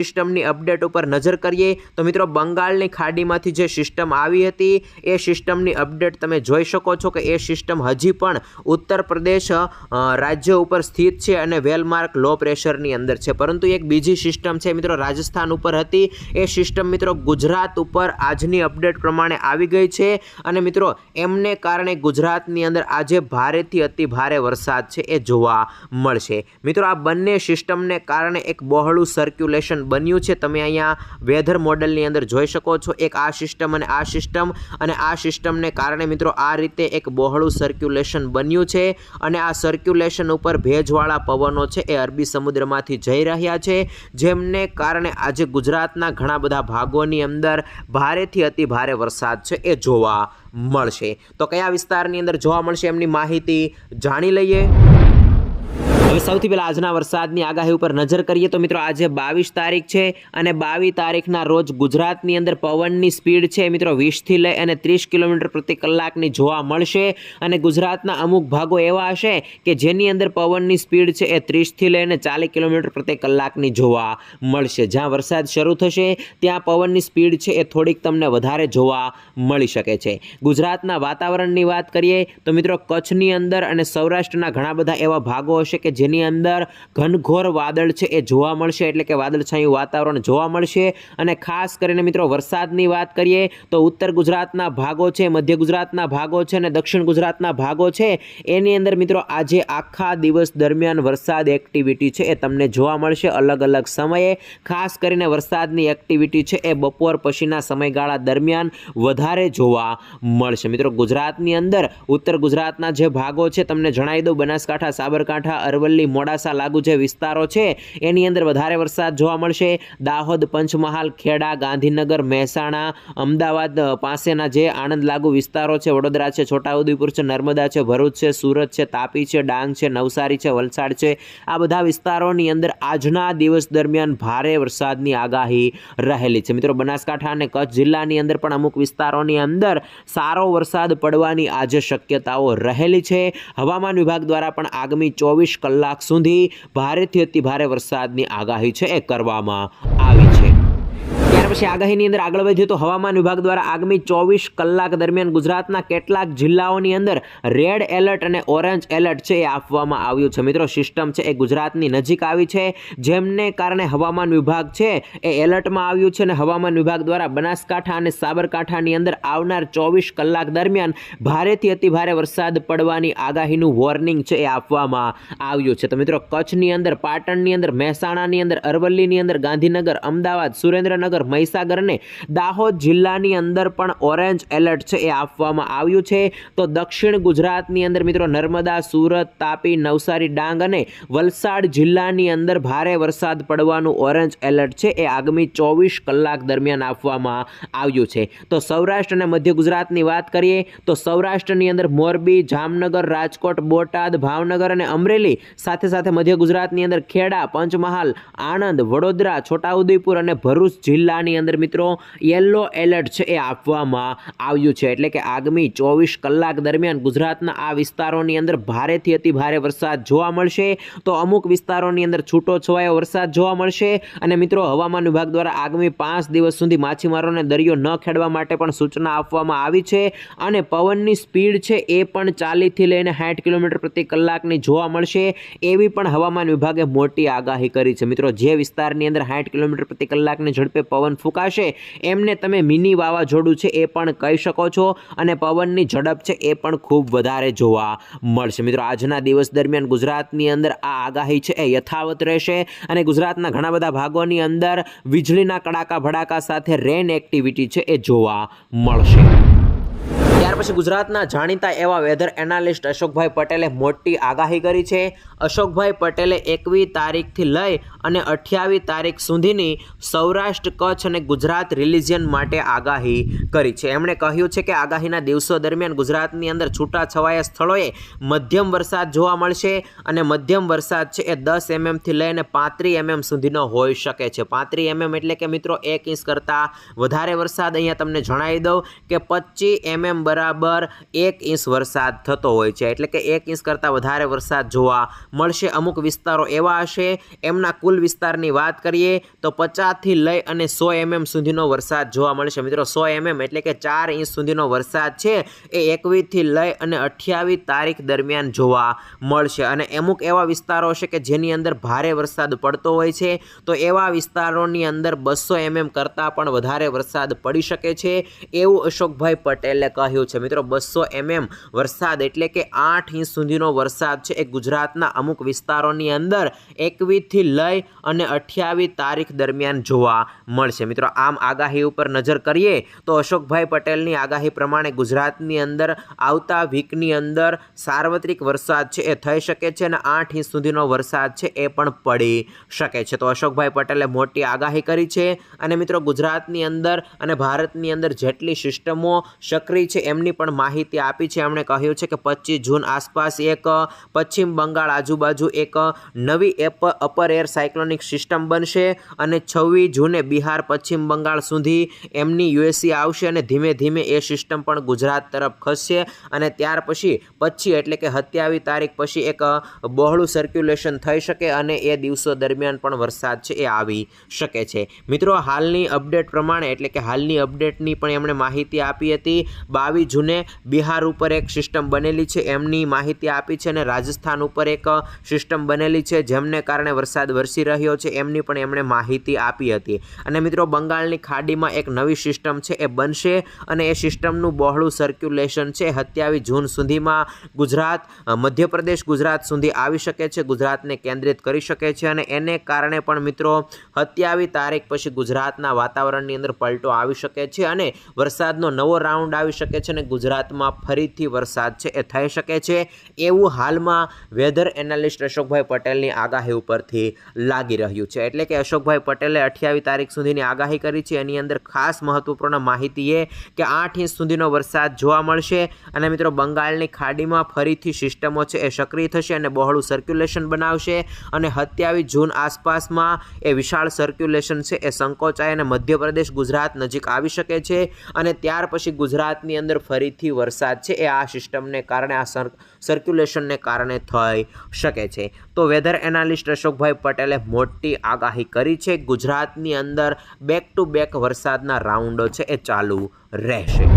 સિસ્ટમની અપડેટ ઉપર નજર કરીએ તો મિત્રો બંગાળની ખાડીમાંથી જે સિસ્ટમ આવી હતી એ સિસ્ટમની અપડેટ તમે જોઈ શકો છો કે એ સિસ્ટમ હજી પણ ઉત્તર પ્રદેશ રાજ્ય ઉપર સ્થિત છે અને વેલમાર્ક લો પ્રેશરની અંદર છે, પરંતુ એક બીજી સિસ્ટમ છે મિત્રો રાજસ્થાન ઉપર હતી, એ સિસ્ટમ મિત્રો ગુજરાત ઉપર આજની અપડેટ પ્રમાણે આવી ગઈ છે અને મિત્રો એમને કારણે ગુજરાતની અંદર આજે ભારેથી અતિ ભારે વરસાદ છે એ જોવા મળશે। મિત્રો આ બંને સિસ્ટમને કારણે એક બહોળું સર્ક્યુલેશન બન્યું છે, તમે અહીંયા વેધર મોડલની અંદર જોઈ શકો છો, એક આ સિસ્ટમ અને આ સિસ્ટમને કારણે મિત્રો આ રીતે એક બહોળું સર્ક્યુલેશન બન્યું છે અને આ સર્ક્યુલેશન ઉપર ભેજવાળા પવનો છે એ અરબી સમુદ્રમાંથી જઈ રહ્યા છે, જેમને કારણે આજે ગુજરાતના ઘણા બધા ભાગોની અંદર ભારેથી અતિ ભારે વરસાદ છે એ જોવા મળશે। તો કયા વિસ્તારની અંદર જોવા મળશે એમની માહિતી જાણી લઈએ। હવે સૌથી પહેલા આજના વરસાદની આગાહી ઉપર નજર કરીએ તો મિત્રો આજે 22 તારીખ છે અને 22 તારીખના રોજ ગુજરાતની અંદર પવનની સ્પીડ છે મિત્રો 20 થી લઈ અને 30 કિલોમીટર પ્રતિ કલાકની જોવા મળશે અને ગુજરાતના અમુક ભાગો એવા હશે કે જેની અંદર પવનની સ્પીડ છે એ 30 થી લઈને 40 કિલોમીટર પ્રતિ કલાકની જોવા મળશે। જ્યાં વરસાદ શરૂ થશે ત્યાં પવનની સ્પીડ છે એ થોડીક તમને વધારે જોવા મળી શકે છે। ગુજરાતના વાતાવરણની વાત કરીએ તો મિત્રો કચ્છની અંદર અને સૌરાષ્ટ્રના ઘણા બધા એવા ભાગો હશે કે જેની અંદર ઘનઘોર વાદળ છે એ જોવા મળશે, એટલે કે વાદળછાયું વાતાવરણ જોવા મળશે અને ખાસ કરીને મિત્રો વરસાદની વાત કરીએ તો ઉત્તર ગુજરાતના ભાગો છે, મધ્ય ગુજરાતના ભાગો છે અને દક્ષિણ ગુજરાતના ભાગો છે એની અંદર મિત્રો આજે આખા દિવસ દરમિયાન વરસાદ એક્ટિવિટી છે એ તમને જોવા મળશે અલગ અલગ સમયે। ખાસ કરીને વરસાદની એક્ટિવિટી છે એ બપોર પછીના સમયગાળા દરમિયાન વધારે જોવા મળશે। મિત્રો ગુજરાતની અંદર ઉત્તર ગુજરાતના જે ભાગો છે તમને જણાવી દઉં, બનાસકાંઠા, સાબરકાંઠા, અરવલ્લી, મોડાસા લાગુ જે વિસ્તારો છે એની અંદર વધારે વરસાદ જોવા મળશે। દાહોદ, પંચમહાલ, ખેડા, ગાંધીનગર, મહેસાણા, અમદાવાદ પાસેના જે આણંદ લાગુ વિસ્તારો છે, વડોદરા છે, છોટાઉદેપુર છે, નર્મદા છે, ભરૂચ છે, સુરત છે, તાપી છે, ડાંગ છે, નવસારી છે, વલસાડ છે, આ બધા વિસ્તારોની અંદર આજના દિવસ દરમિયાન ભારે વરસાદની આગાહી રહેલી છે। મિત્રો બનાસકાંઠા અને કચ્છ જિલ્લાની અંદર પણ અમુક વિસ્તારોની અંદર સારો વરસાદ પડવાની આજે શક્યતાઓ રહેલી છે। હવામાન વિભાગ દ્વારા પણ આગામી 24 કલાક સુધી ભારેથી અતિ ભારે વરસાદની આગાહી છે એ કરવામાં આવી છે। ત્યાર પછી આગાહીની અંદર આગળ વધીએ તો હવામાન વિભાગ દ્વારા આગામી 24 કલાક દરમિયાન ગુજરાતના કેટલાક જિલ્લાઓની અંદર રેડ એલર્ટ અને ઓરેન્જ એલર્ટ છે એ આપવામાં આવ્યું છે। મિત્રો સિસ્ટમ છે એ ગુજરાતની નજીક આવી છે, જેમને કારણે હવામાન વિભાગ છે એ એલર્ટમાં આવ્યું છે અને હવામાન વિભાગ દ્વારા બનાસકાંઠા અને સાબરકાંઠાની અંદર આવનાર 24 કલાક દરમિયાન ભારેથી અતિ ભારે વરસાદ પડવાની આગાહીનું વોર્નિંગ છે એ આપવામાં આવ્યું છે। તો મિત્રો કચ્છની અંદર, પાટણની અંદર, મહેસાણાની અંદર, અરવલ્લીની અંદર, ગાંધીનગર, અમદાવાદ, સુરેન્દ્રનગર, મહીસાગર અને દાહોદ જિલ્લાની અંદર પણ ઓરેન્જ એલર્ટ છે એ આપવામાં આવ્યું છે। તો દક્ષિણ ગુજરાતની અંદર મિત્રો નર્મદા, સુરત, તાપી, નવસારી, ડાંગ અને વલસાડ જિલ્લાની અંદર ભારે વરસાદ પડવાનું ઓરેન્જ એલર્ટ છે એ આગામી 24 કલાક દરમિયાન આપવામાં આવ્યું છે। તો સૌરાષ્ટ્ર અને મધ્ય ગુજરાતની વાત કરીએ તો સૌરાષ્ટ્રની અંદર મોરબી, જામનગર, રાજકોટ, બોટાદ, ભાવનગર અને અમરેલી, સાથે સાથે મધ્ય ગુજરાતની અંદર ખેડા, પંચમહાલ, આણંદ, વડોદરા, છોટાઉદેપુર અને ભરૂચ જિલ્લાની અંદર મિત્રો યલો એલર્ટ છે એ આપવામાં આવ્યું છે, એટલે કે આગામી 24 કલાક દરમિયાન ગુજરાતના આ વિસ્તારોની અંદર ભારેથી અતિ ભારે વરસાદ જોવા મળશે। તો અમુક વિસ્તારોની અંદર છૂટો છવાયો વરસાદ જોવા મળશે અને મિત્રો હવામાન વિભાગ દ્વારા આગામી 5 દિવસ સુધી માછીમારોને દરિયો ન ખેડવા માટે પણ સૂચના આપવામાં આવી છે અને પવનની સ્પીડ છે એ પણ 40 થી લઈને 60 કિલોમીટર પ્રતિ કલાકની જોવા મળશે એવી પણ હવામાન વિભાગે મોટી આગાહી કરી છે। મિત્રો જે વિસ્તારની અંદર 60 કિલોમીટર પ્રતિ કલાકની ઝડપે પવન ફૂંકાશે એમને તમે મિની વાવાઝોડું છે એ પણ કહી શકો છો અને પવનની ઝડપ છે એ પણ ખૂબ વધારે જોવા મળશે। મિત્રો આજના દિવસ દરમિયાન ગુજરાતની અંદર આ આગાહી છે એ યથાવત રહેશે અને ગુજરાતના ઘણા બધા ભાગોની અંદર વીજળીના કડાકા ભડાકા સાથે રેન એક્ટિવિટી છે એ જોવા મળશે। ત્યાર પછી ગુજરાતના જાણીતા એવા વેધર એનાલિસ્ટ અશોકભાઈ પટેલે મોટી આગાહી કરી છે। અશોકભાઈ પટેલે 21 તારીખથી લઈ અને 28 તારીખ સુધીની સૌરાષ્ટ્ર, કચ્છ અને ગુજરાત રિલિજન માટે આગાહી કરી છે। એમણે કહ્યું છે કે આગાહીના દિવસો દરમિયાન ગુજરાતની અંદર છૂટાછવાયા સ્થળોએ મધ્યમ વરસાદ જોવા મળશે અને મધ્યમ વરસાદ છે એ 10 mm થી લઈને 35 mm સુધીનો હોઈ શકે છે। 35 mm એટલે કે મિત્રો 1 ઇંચ કરતાં વધારે વરસાદ। અહીંયા તમને જણાવી દઉં કે 25 mm બરાબર 1 ઇંચ વરસાદ થતો હોય છે, એટલે કે 1 ઇંચ કરતાં વધારે વરસાદ જોવા મળશે। અમુક વિસ્તારો એવા હશે એમના કુલ કુલ વિસ્તારની વાત કરીએ તો 50 થી લઈ અને 100 mm સુધીનો વરસાદ જોવા મળશે મિત્રો। 100 mm એટલે કે 4 ઇંચ સુધીનો વરસાદ છે એ 21 થી લઈ અને 28 તારીખ દરમિયાન જોવા મળશે। અને અમુક એવા વિસ્તારો છે કે જેની અંદર ભારે વરસાદ પડતો હોય છે, તો એવા વિસ્તારોની અંદર 200 mm કરતાં પણ વધારે વરસાદ પડી શકે છે એવું અશોકભાઈ પટેલે કહ્યું છે મિત્રો। 200 mm વરસાદ એટલે કે 8 ઇંચ સુધીનો વરસાદ છે એ ગુજરાતના અમુક વિસ્તારોની અંદર 21 થી લઈ અને 28 તારીખ દરમિયાન જોવા મળશે મિત્રો। આમ આગાહી ઉપર નજર કરીએ તો અશોકભાઈ પટેલની આગાહી પ્રમાણે ગુજરાતની અંદર આવતા વીકની અંદર સાર્વત્રિક વરસાદ છે એ થઈ શકે છે અને 8 ઇંચ સુધીનો વરસાદ છે એ પણ પડી શકે છે। તો અશોકભાઈ પટેલે મોટી આગાહી કરી છે અને મિત્રો ગુજરાતની અંદર અને ભારતની અંદર જેટલી સિસ્ટમો સક્રિય છે એમની પણ માહિતી આપી છે। એમણે કહ્યું છે કે 25 જૂન આસપાસ એક પશ્ચિમ બંગાળ આજુબાજુ એક નવી અપર એર સાયક્લોનિક સિસ્ટમ બનશે અને 26 જૂને બિહાર પશ્ચિમ બંગાળ સુધી એમની યુએસી આવશે અને ધીમે ધીમે એ સિસ્ટમ પણ ગુજરાત તરફ ખસશે અને ત્યાર પછી એટલે કે 27 તારીખ પછી એક બહોળું સર્ક્યુલેશન થઈ શકે અને એ દિવસો દરમિયાન પણ વરસાદ છે એ આવી શકે છે। મિત્રો હાલની અપડેટ પ્રમાણે એટલે કે હાલની અપડેટની પણ એમણે માહિતી આપી હતી। 22 જૂને બિહાર ઉપર એક સિસ્ટમ બનેલી છે એમની માહિતી આપી છે અને રાજસ્થાન ઉપર એક સિસ્ટમ બનેલી છે જેમને કારણે વરસાદ વરસી રહ્યો છે એમની પણ એમણે માહિતી આપી હતી। અને મિત્રો બંગાળની ખાડીમાં એક નવી સિસ્ટમ છે એ બનશે અને એ સિસ્ટમનું બહોળું સર્ક્યુલેશન છે 27 જૂન સુધીમાં ગુજરાત મધ્યપ્રદેશ ગુજરાત સુધી આવી શકે છે, ગુજરાતને કેન્દ્રિત કરી શકે છે અને એને કારણે પણ મિત્રો 27 તારીખ પછી ગુજરાતના વાતાવરણની અંદર પલટો આવી શકે છે અને વરસાદનો નવો રાઉન્ડ આવી શકે છે અને ગુજરાતમાં ફરીથી વરસાદ છે એ થઈ શકે છે એવું હાલમાં વેધર એનાલિસ્ટ અશોકભાઈ પટેલની આગાહી ઉપરથી લાગી રહ્યું છે। એટલે કે અશોકભાઈ પટેલે 28 તારીખ સુધીની આગાહી કરી છે। એની અંદર ખાસ મહત્વપૂર્ણ માહિતી એ કે 8 ઇંચ સુધીનો વરસાદ જોવા મળશે અને મિત્રો બંગાળની ખાડીમાં ફરીથી સિસ્ટમો છે એ સક્રિય થશે અને બહોળું સર્ક્યુલેશન બનાવશે અને 27 જૂન આસપાસમાં એ વિશાળ સર્ક્યુલેશન છે એ સંકોચાય અને મધ્યપ્રદેશ ગુજરાત નજીક આવી શકે છે અને ત્યાર પછી ગુજરાતની અંદર ફરીથી વરસાદ છે એ આ સિસ્ટમને કારણે આ સર્ક્યુલેશનને કારણે થઈ શકે છે। તો વેધર એનાલિસ્ટ અશોકભાઈ પટેલે મોટી આગાહી કરી છે। ગુજરાતની અંદર બેક ટુ બેક વરસાદના રાઉન્ડો છે એ ચાલુ રહેશે।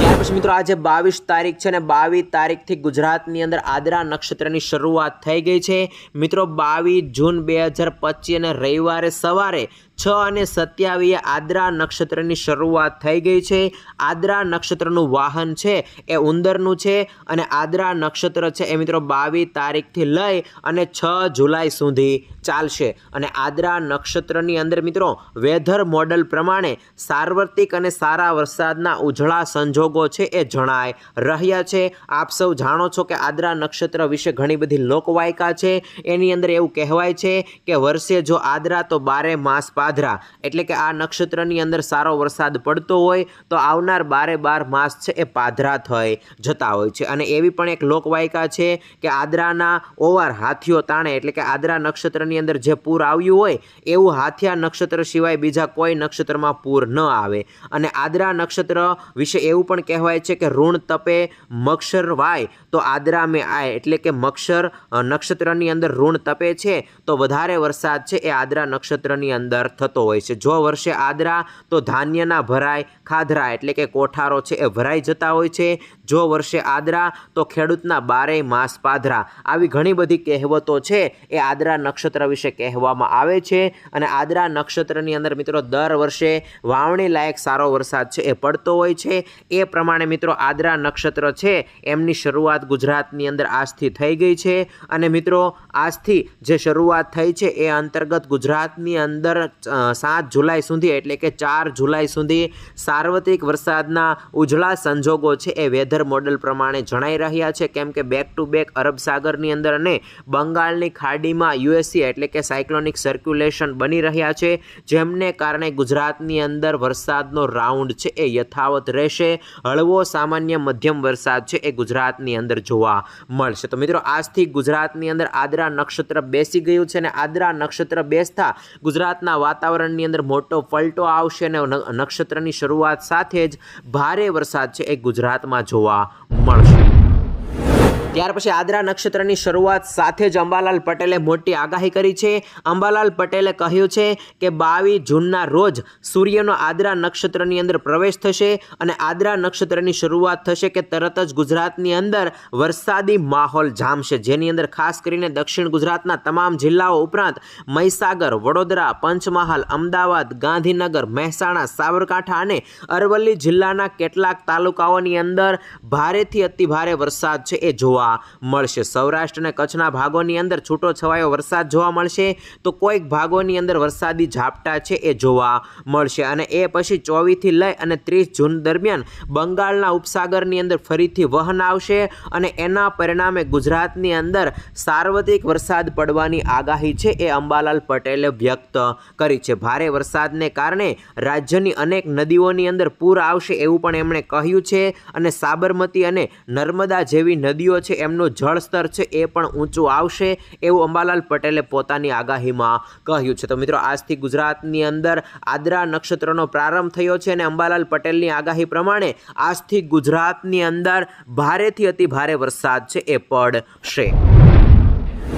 ત્યાર પછી મિત્રો આજે 22 તારીખ છે અને 22 તારીખથી ગુજરાતની અંદર આદ્રા નક્ષત્રની શરૂઆત થઈ ગઈ છે મિત્રો। 22 જૂન 2025 અને રવિવારે સવારે 6 અને 27 આદ્રા નક્ષત્રની શરૂઆત થઈ ગઈ છે। આદ્રા નક્ષત્રનું વાહન છે એ ઉંદરનું છે અને આદ્રા નક્ષત્ર છે એ મિત્રો 22 તારીખથી લઈ અને 6 જુલાઈ સુધી ચાલશે અને આદ્રા નક્ષત્રની અંદર મિત્રો વેધર મોડલ પ્રમાણે સાર્વત્રિક અને સારા વરસાદના ઉજળા સંજોગો છે એ જણાઈ રહ્યા છે। આપ સૌ જાણો છો કે આદ્રા નક્ષત્ર વિશે ઘણી બધી લોકવાયકા છે। એની અંદર એવું કહેવાય છે કે વર્ષે જો આદ્રા તો 12 માસ પાદરા, એટલે કે આ નક્ષત્રની અંદર સારો વરસાદ પડતો હોય તો આવનાર 12 માસ છે એ પાદરા થઈ જતા હોય છે। અને એવી પણ એક લોકવાયકા છે કે આદ્રાના ઓવાર હાથીઓ તાણે, એટલે કે આદ્રા નક્ષત્રની અંદર જે પૂર આવ્યું હોય એવું હાથિયા નક્ષત્ર સિવાય બીજા કોઈ નક્ષત્રમાં પૂર ન આવે। અને આદ્રા નક્ષત્ર વિશે એવું પણ કહેવાય છે કે ઋણ તપે મક્ષર વાય તો આદ્રા મેં આય, એટલે કે મક્ષર નક્ષત્રની અંદર ઋણ તપે છે તો વધારે વરસાદ છે એ આદ્રા નક્ષત્રની અંદર થતો હોય છે। જો વર્ષે આદ્રા તો ધાન્યના ભરાય ખાધરા, એટલે કે કોઠારો છે એ ભરાઈ જતા હોય છે। જો વર્ષે આદ્રા તો ખેડૂતના 12 માસ પાદરા। આવી ઘણી બધી કહેવતો છે એ આદ્રા નક્ષત્ર વિશે કહેવામાં આવે છે અને આદ્રા નક્ષત્રની અંદર મિત્રો દર વર્ષે વાવણી લાયક સારો વરસાદ છે એ પડતો હોય છે। એ પ્રમાણે મિત્રો આદ્રા નક્ષત્ર છે એમની શરૂઆત ગુજરાતની અંદર આજથી થઈ ગઈ છે અને મિત્રો આજથી જે શરૂઆત થઈ છે એ અંતર્ગત ગુજરાતની અંદર 7 જુલાઈ સુધી, એટલે કે 4 જુલાઈ સુધી સાર્વત્રિક વરસાદના ઉજળા સંજોગો છે એ વેધર મોડલ પ્રમાણે જણાઈ રહ્યા છે। કેમ કે બેક ટુ બેક અરબ સાગરની અંદર અને બંગાળની ખાડીમાં યુએસી એટલે કે સાયક્લોનિક સર્ક્યુલેશન બની રહ્યા છે, જેમને કારણે ગુજરાતની અંદર વરસાદનો રાઉન્ડ છે એ યથાવત રહેશે। હળવો સામાન્ય મધ્યમ વરસાદ છે એ ગુજરાતની અંદર જોવા મળશે। તો મિત્રો આજથી ગુજરાતની અંદર આદ્રા નક્ષત્ર બેસી ગયું છે અને આદ્રા નક્ષત્ર બેસતા ગુજરાતના વાતાવરણની અંદર મોટો પલટો આવશે અને નક્ષત્રની શરૂઆત સાથે જ ભારે વરસાદ છે એ ગુજરાતમાં જોવા મળશે। ત્યાર પછી આદ્રા નક્ષત્રની શરૂઆત સાથે જ અંબાલાલ પટેલે મોટી આગાહી કરી છે. અંબાલાલ પટેલે કહ્યું છે કે 22 જૂનના રોજ સૂર્યનો આદ્રા નક્ષત્રની અંદર પ્રવેશ થશે અને આદ્રા નક્ષત્રની શરૂઆત થશે કે તરત જ ગુજરાતની અંદર વરસાદી માહોલ જામશે, જેની અંદર ખાસ કરીને દક્ષિણ ગુજરાતના તમામ જિલ્લાઓ ઉપરાંત મહીસાગર, વડોદરા, પંચમહાલ, અમદાવાદ, ગાંધીનગર, મહેસાણા, સાબરકાંઠા અને અરવલ્લી જિલ્લાના કેટલાક તાલુકાઓની અંદર ભારેથી અતિભારે વરસાદ છે એ જોવા મળશે. સૌરાષ્ટ્ર અને કચ્છના ભાગોની અંદર છૂટો છવાયો વરસાદ જોવા મળશે, તો કોઈક ભાગોની અંદર વરસાદી ઝાપટા છે એ જોવા મળશે. અને એ પછી 24 થી લઈ અને 30 જૂન દરમિયાન બંગાળના ઉપસાગરની અંદર ફરીથી વહન આવશે અને એના પરિણામે ગુજરાતની અંદર સાર્વત્રિક વરસાદ પડવાની આગાહી છે એ અંબાલાલ પટેલે વ્યક્ત કરી છે. ભારે વરસાદને કારણે રાજ્યની અનેક નદીઓની અંદર પૂર આવશે એવું પણ એમણે કહ્યું છે અને સાબરમતી અને નર્મદા જેવી નદીઓ છે એમનું જળસ્તર છે એ પણ ઊંચું આવશે એવું અંબાલાલ પટેલે પોતાની આગાહીમાં કહ્યું છે. તો મિત્રો, આજથી ગુજરાતની અંદર આદ્રા નક્ષત્રનો પ્રારંભ થયો છે અને અંબાલાલ પટેલની આગાહી પ્રમાણે આજથી ગુજરાતની અંદર ભારેથી અતિ ભારે વરસાદ છે એ પડશે.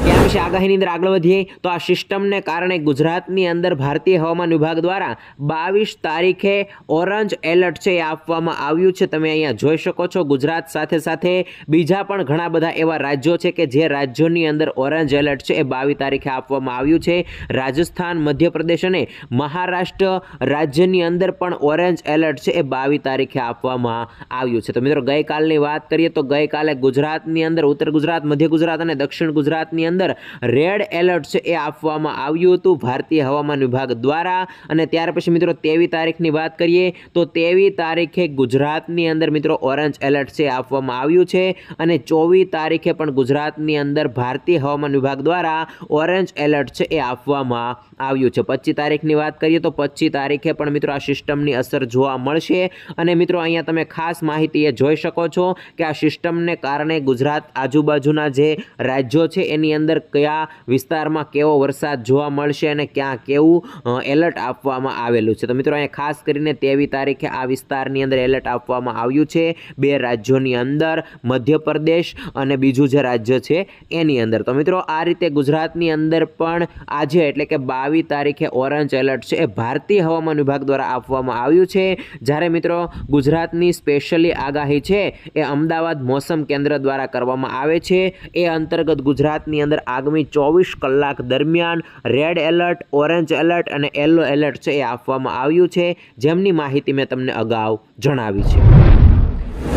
ત્યાર પછી આગાહીની અંદર આગળ વધીએ તો આ સિસ્ટમને કારણે ગુજરાતની અંદર ભારતીય હવામાન વિભાગ દ્વારા 22 તારીખે ઓરેન્જ એલર્ટ છે એ આપવામાં આવ્યું છે. તમે અહીંયા જોઈ શકો છો. ગુજરાત સાથે સાથે બીજા પણ ઘણા બધા એવા રાજ્યો છે કે જે રાજ્યોની અંદર ઓરેન્જ એલર્ટ છે એ 22 તારીખે આપવામાં આવ્યું છે. રાજસ્થાન, મધ્યપ્રદેશ અને મહારાષ્ટ્ર રાજ્યની અંદર પણ ઓરેન્જ એલર્ટ છે એ 22 તારીખે આપવામાં આવ્યું છે. તો મિત્રો, ગઈકાલની વાત કરીએ તો ગઈકાલે ગુજરાતની અંદર ઉત્તર ગુજરાત, મધ્ય ગુજરાત અને દક્ષિણ ગુજરાતની અંદર રેડ એલર્ટ છે એ આપવામાં આવ્યું હતું ભારતીય હવામાન વિભાગ દ્વારા. અને ત્યાર પછી મિત્રો 23 તારીખની વાત કરીએ તો 23 તારીખે ગુજરાતની અંદર મિત્રો ઓરેન્જ એલર્ટ છે આપવામાં આવ્યું છે અને 24 તારીખે પણ ગુજરાતની અંદર ભારતીય હવામાન વિભાગ દ્વારા ઓરેન્જ એલર્ટ છે એ આપવામાં આવ્યું છે. 25 તારીખની વાત કરીએ તો 25 તારીખે પણ મિત્રો આ સિસ્ટમની અસર જોવા મળશે. અને મિત્રો, અહીંયા તમે ખાસ માહિતી એ જોઈ શકો છો કે આ સિસ્ટમને કારણે ગુજરાત આજુબાજુના જે રાજ્યો છે એની અંદર કયા વિસ્તારમાં કેવો વરસાદ જોવા મળશે અને ક્યાં કેવું એલર્ટ આપવામાં આવેલું છે. તો મિત્રો, અહીંયા ખાસ કરીને 23 તારીખે આ વિસ્તારની અંદર એલર્ટ આપવામાં આવ્યું છે 2 રાજ્યોની અંદર, મધ્યપ્રદેશ અને બીજું જે રાજ્ય છે એની અંદર. તો મિત્રો, આ રીતે ગુજરાતની અંદર પણ આજે એટલે કે 22 તારીખે ઓરેન્જ એલર્ટ છે એ ભારતીય હવામાન વિભાગ દ્વારા આપવામાં આવ્યું છે. જ્યારે મિત્રો ગુજરાતની સ્પેશિયલી આગાહી છે એ અમદાવાદ મોસમ કેન્દ્ર દ્વારા કરવામાં આવે છે. એ અંતર્ગત ગુજરાતની અંદર આગામી 24 કલાક દરમિયાન રેડ એલર્ટ, ઓરેન્જ એલર્ટ અને યલો એલર્ટ છે એ આપવામાં આવ્યું છે, જેમની માહિતી મેં તમને અગાઉ જણાવી છે.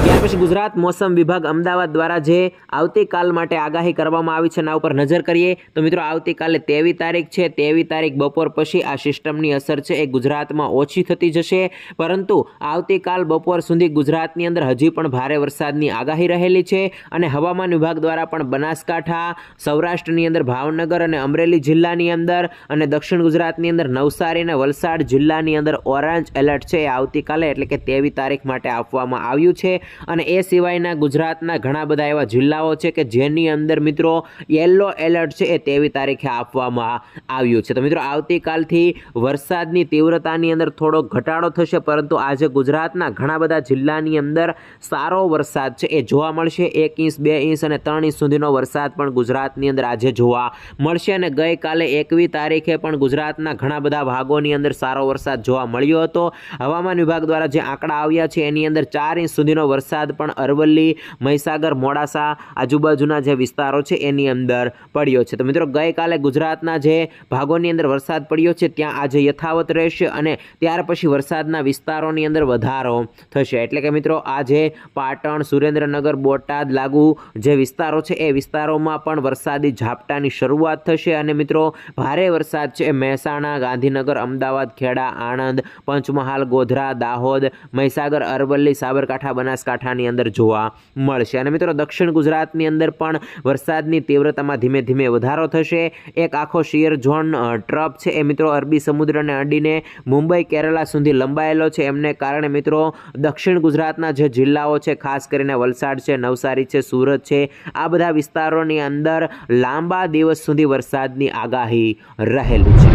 ત્યાર પછી ગુજરાત મોસમ વિભાગ અમદાવાદ દ્વારા જે આવતીકાલ માટે આગાહી કરવામાં આવી છે એના ઉપર નજર કરીએ તો મિત્રો, આવતીકાલે 23 તારીખ છે. 23 તારીખ બપોર પછી આ સિસ્ટમની અસર છે એ ગુજરાતમાં ઓછી થતી જશે, પરંતુ આવતીકાલ બપોર સુધી ગુજરાતની અંદર હજી પણ ભારે વરસાદની આગાહી રહેલી છે. અને હવામાન વિભાગ દ્વારા પણ બનાસકાંઠા, સૌરાષ્ટ્રની અંદર ભાવનગર અને અમરેલી જિલ્લાની અંદર અને દક્ષિણ ગુજરાતની અંદર નવસારી અને વલસાડ જિલ્લાની અંદર ઓરેન્જ એલર્ટ છે એ આવતીકાલે એટલે કે 23 તારીખ માટે આપવામાં આવ્યું છે. અને એ સિવાયના ગુજરાતના ઘણા બધા એવા જિલ્લાઓ છે કે જેની અંદર મિત્રો યલો એલર્ટ છે એ 23 તારીખે આપવામાં આવ્યું છે. તો મિત્રો, આવતીકાલથી વરસાદની તીવ્રતાની અંદર થોડો ઘટાડો થશે, પરંતુ આજે ગુજરાતના ઘણા બધા જિલ્લાની અંદર સારો વરસાદ છે એ જોવા મળશે. 1 ઇંચ, 2 ઇંચ અને 3 ઇંચ સુધીનો વરસાદ પણ ગુજરાતની અંદર આજે જોવા મળશે. અને ગઈકાલે 21 તારીખે પણ ગુજરાતના ઘણા બધા ભાગોની અંદર સારો વરસાદ જોવા મળ્યો હતો. હવામાન વિભાગ દ્વારા જે આંકડા આવ્યા છે એની અંદર 4 ઇંચ સુધીનો વરસાદ પણ અરવલ્લી, મહીસાગર, મોડાસા આજુબાજુના જે વિસ્તારો છે એની અંદર પડ્યો છે. તો મિત્રો, ગઈકાલે ગુજરાતના જે ભાગોની અંદર વરસાદ પડ્યો છે ત્યાં આજે યથાવત રહેશે અને ત્યાર પછી વરસાદના વિસ્તારોની અંદર વધારો થશે. એટલે કે મિત્રો, આજે પાટણ, સુરેન્દ્રનગર, બોટાદ લાગુ જે વિસ્તારો છે એ વિસ્તારોમાં પણ વરસાદી ઝાપટાની શરૂઆત થશે. અને મિત્રો, ભારે વરસાદ છે મહેસાણા, ગાંધીનગર, અમદાવાદ, ખેડા, આણંદ, પંચમહાલ, ગોધરા, દાહોદ, મહીસાગર, અરવલ્લી, સાબરકાંઠા, બનાસકાંઠાની અંદર જોવા મળશે. અને મિત્રો, દક્ષિણ ગુજરાતની અંદર પણ વરસાદની તીવ્રતામાં ધીમે ધીમે વધારો થશે. એક આખો શિયર ઝોન ટ્રપ છે એ મિત્રો અરબી સમુદ્રને અડીને મુંબઈ, કેરલા સુધી લંબાયેલો છે. એમને કારણે મિત્રો દક્ષિણ ગુજરાતના જે જિલ્લાઓ છે, ખાસ કરીને વલસાડ છે, નવસારી છે, સુરત છે, આ બધા વિસ્તારોની અંદર લાંબા દિવસ સુધી વરસાદની આગાહી રહેલી છે.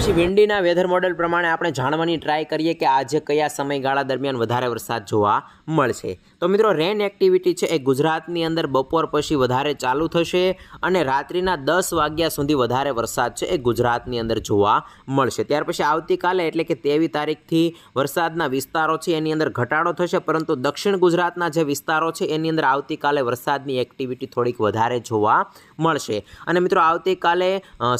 પછી વિંડીના વેધર મોડેલ પ્રમાણે આપણે જાણવાની ટ્રાય કરીએ કે આજે કયા સમયગાળા દરમિયાન વધારે વરસાદ જોવા મળશે. તો મિત્રો રેન એક્ટિવિટી છે એ ગુજરાતની અંદર બપોર પછી વધારે ચાલુ થશે અને રાત્રિના 10 વાગ્યા સુધી વધારે વરસાદ છે એ ગુજરાતની અંદર જોવા મળશે. ત્યાર પછી આવતીકાલે એટલે કે 23 તારીખથી વરસાદના વિસ્તારો છે એની અંદર ઘટાડો થશે, પરંતુ દક્ષિણ ગુજરાતના જે વિસ્તારો છે એની અંદર આવતીકાલે વરસાદની એક્ટિવિટી થોડીક વધારે જોવા મળશે. અને મિત્રો આવતીકાલે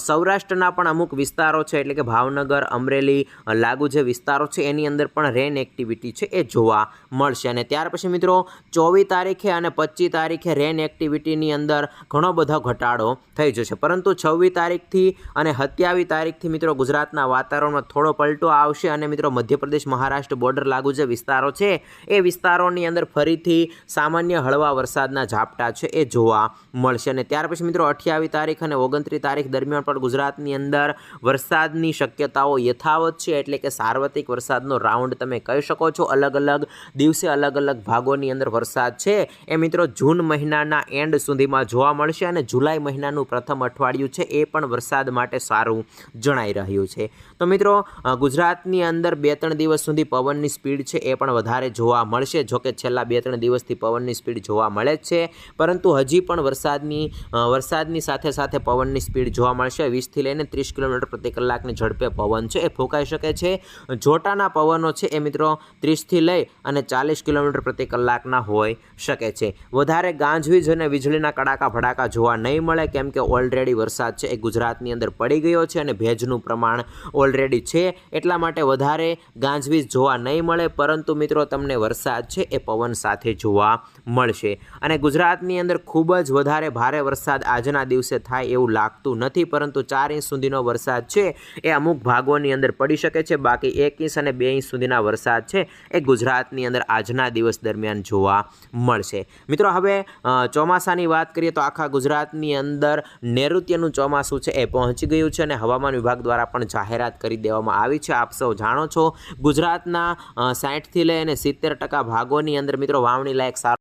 સૌરાષ્ટ્રના પણ અમુક વિસ્તારો છે એટલે કે ભાવનગર, અમરેલી લાગુ જે વિસ્તારો છે એની અંદર પણ રેન એક્ટિવિટી છે એ જોવા મળશે. અને ત્યાર પછી મિત્રો 24 તારીખે અને 25 તારીખે રેન એક્ટિવિટીની અંદર ઘણો બધો ઘટાડો થઈ જશે, પરંતુ 26 તારીખથી અને 27 તારીખથી મિત્રો ગુજરાતના વાતાવરણમાં થોડો પલટો આવશે અને મિત્રો મધ્યપ્રદેશ મહારાષ્ટ્ર બોર્ડર લાગુ જે વિસ્તારો છે એ વિસ્તારોની અંદર ફરીથી સામાન્ય હળવા વરસાદના ઝાપટા છે એ જોવા મળશે. અને ત્યાર પછી મિત્રો 28 તારીખ અને 29 તારીખ દરમિયાન પણ ગુજરાતની અંદર વરસાદની શક્યતાઓ યથાવત છે, એટલે કે સાર્વત્રિક વરસાદનો રાઉન્ડ તમે કહી શકો છો. અલગ અલગ દિવસે અલગ અલગ ભાગોની અંદર વરસાદ છે એ મિત્રો જૂન મહિનાના એન્ડ સુધીમાં જોવા મળશે અને જુલાઈ મહિનાનું પ્રથમ અઠવાડિયું છે એ પણ વરસાદ માટે સારું જણાઈ રહ્યું છે. તો મિત્રો ગુજરાતની અંદર 2-3 દિવસ સુધી પવનની સ્પીડ છે એ પણ વધારે જોવા મળશે. જોકે છેલ્લા 2-3 દિવસથી પવનની સ્પીડ જોવા મળે જ છે, પરંતુ હજી પણ વરસાદની સાથે સાથે પવનની સ્પીડ જોવા મળશે. 20થી લઈને 30 કિલોમીટર પ્રતિ કલાકની ઝડપે પવન છે એ ફૂંકાઈ શકે છે. જોટાના પવનો છે એ મિત્રો 30થી લઈ અને 40 કિલોમીટર પ્રતિ કલાકના હોઈ શકે છે. વધારે ગાજવીજ અને વીજળીના કડાકા ભડાકા જોવા નહીં મળે, કેમ કે ઓલરેડી વરસાદ છે એ ગુજરાતની અંદર પડી ગયો છે અને ભેજનું પ્રમાણ ઓલરેડી છે, એટલા માટે વધારે ગાજવીજ જોવા નહીં મળે, પરંતુ મિત્રો તમને વરસાદ છે એ પવન સાથે જોવા મળશે. અને ગુજરાતની અંદર ખૂબ જ વધારે ભારે વરસાદ આજના દિવસે થાય એવું લાગતું નથી, પરંતુ 4 ઇંચ સુધીનો વરસાદ છે એ અમુક ભાગોની અંદર પડી શકે છે. બાકી 1 ઇંચ અને 2 ઇંચ સુધીના વરસાદ છે એ ગુજરાતની અંદર આજના દિવસ દરમિયાન જોવા મળશે. મિત્રો હવે ચોમાસાની વાત કરીએ તો આખા ગુજરાતની અંદર નૈઋત્યનું ચોમાસું છે એ પહોંચી ગયું છે અને હવામાન વિભાગ દ્વારા પણ જાહેરાત કરી દેવામાં આવી છે. આપ સૌ જાણો છો ગુજરાતના 60થી લઈ અને 70% ભાગોની અંદર મિત્રો વાવણી લાયક સારો